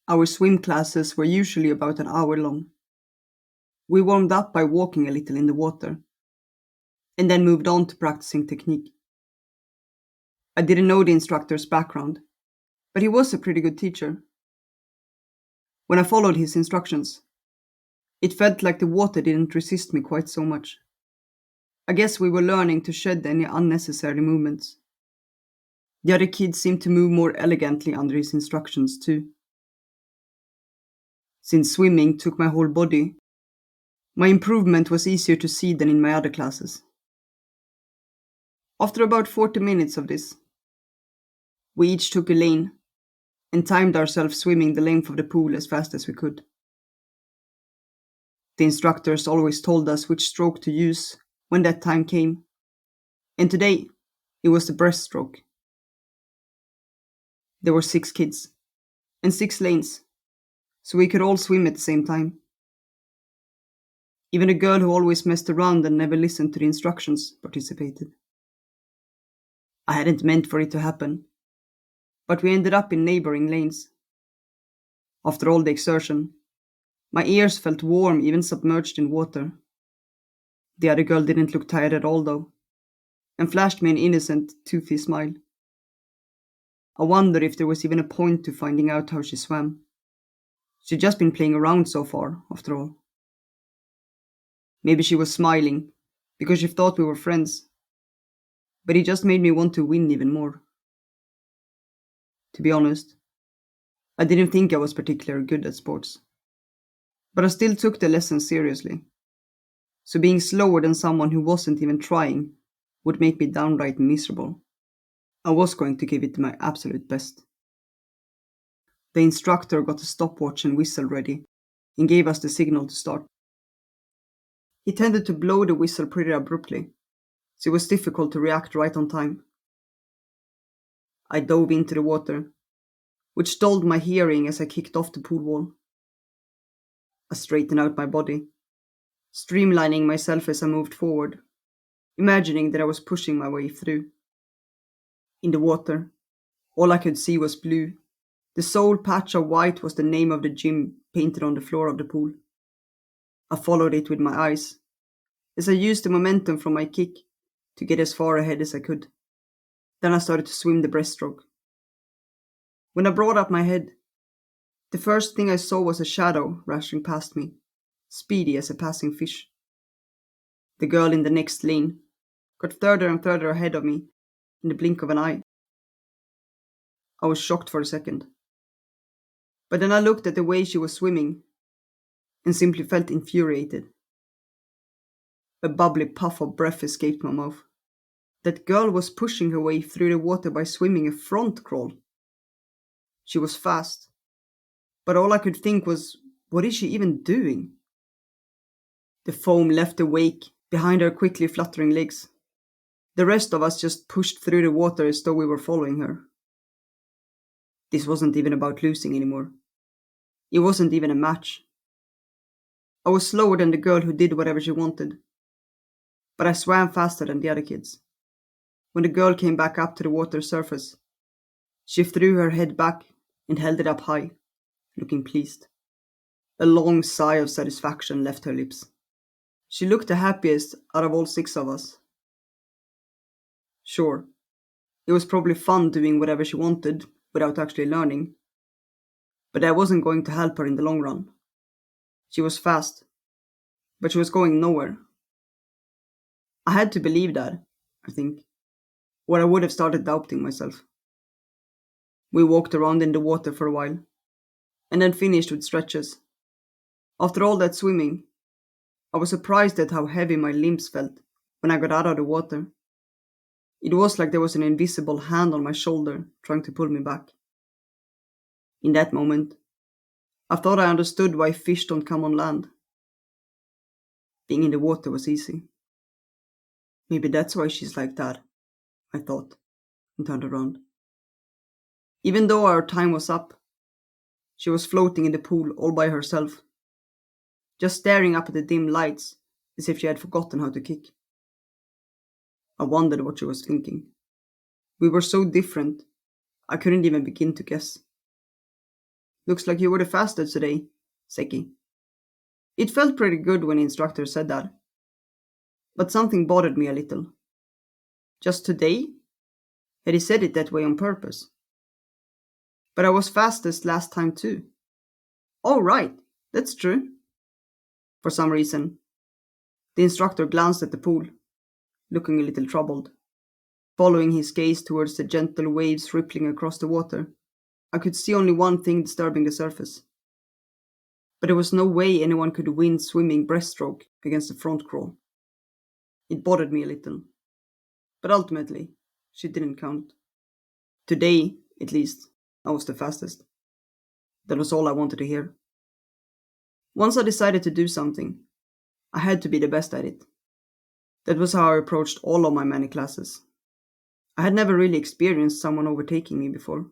Our swim classes were usually about an hour long. We warmed up by walking a little in the water, and then moved on to practicing technique. I didn't know the instructor's background, but he was a pretty good teacher. When I followed his instructions, it felt like the water didn't resist me quite so much. I guess we were learning to shed any unnecessary movements. The other kids seemed to move more elegantly under his instructions too. Since swimming took my whole body, my improvement was easier to see than in my other classes. After about 40 minutes of this, we each took a lane and timed ourselves swimming the length of the pool as fast as we could. The instructors always told us which stroke to use when that time came, and today it was the breaststroke. There were 6 kids and 6 lanes, so we could all swim at the same time. Even a girl who always messed around and never listened to the instructions participated. I hadn't meant for it to happen, but we ended up in neighboring lanes. After all the exertion, my ears felt warm even submerged in water. The other girl didn't look tired at all though, and flashed me an innocent, toothy smile. I wondered if there was even a point to finding out how she swam. She'd just been playing around so far, after all. Maybe she was smiling, because she thought we were friends, but it just made me want to win even more. To be honest, I didn't think I was particularly good at sports, but I still took the lesson seriously. So being slower than someone who wasn't even trying would make me downright miserable. I was going to give it my absolute best. The instructor got a stopwatch and whistle ready and gave us the signal to start. He tended to blow the whistle pretty abruptly, so it was difficult to react right on time. I dove into the water, which dulled my hearing as I kicked off the pool wall. I straightened out my body, streamlining myself as I moved forward, imagining that I was pushing my way through. In the water, all I could see was blue. The sole patch of white was the name of the gym painted on the floor of the pool. I followed it with my eyes, as I used the momentum from my kick to get as far ahead as I could. Then I started to swim the breaststroke. When I brought up my head, the first thing I saw was a shadow rushing past me, speedy as a passing fish. The girl in the next lane got further and further ahead of me in the blink of an eye. I was shocked for a second. But then I looked at the way she was swimming and simply felt infuriated. A bubbly puff of breath escaped my mouth. That girl was pushing her way through the water by swimming a front crawl. She was fast, but all I could think was, what is she even doing? The foam left a wake behind her quickly fluttering legs. The rest of us just pushed through the water as though we were following her. This wasn't even about losing anymore. It wasn't even a match. I was slower than the girl who did whatever she wanted, but I swam faster than the other kids. When the girl came back up to the water surface, she threw her head back and held it up high, looking pleased. A long sigh of satisfaction left her lips. She looked the happiest out of all 6 of us. Sure, it was probably fun doing whatever she wanted without actually learning, but that wasn't going to help her in the long run. She was fast, but she was going nowhere. I had to believe that, I think, or I would have started doubting myself. We walked around in the water for a while, and then finished with stretches. After all that swimming, I was surprised at how heavy my limbs felt when I got out of the water. It was like there was an invisible hand on my shoulder trying to pull me back. In that moment, I thought I understood why fish don't come on land. Being in the water was easy. Maybe that's why she's like that, I thought, and turned around. Even though our time was up, she was floating in the pool all by herself, just staring up at the dim lights as if she had forgotten how to kick. I wondered what she was thinking. We were so different, I couldn't even begin to guess. Looks like you were the fastest today, Seki. It felt pretty good when the instructor said that, but something bothered me a little. Just today? Had he said it that way on purpose? But I was fastest last time too. Oh, right, that's true. For some reason, the instructor glanced at the pool, looking a little troubled. Following his gaze towards the gentle waves rippling across the water, I could see only one thing disturbing the surface. But there was no way anyone could win swimming breaststroke against a front crawl. It bothered me a little. But ultimately, she didn't count. Today, at least, I was the fastest. That was all I wanted to hear. Once I decided to do something, I had to be the best at it. That was how I approached all of my many classes. I had never really experienced someone overtaking me before.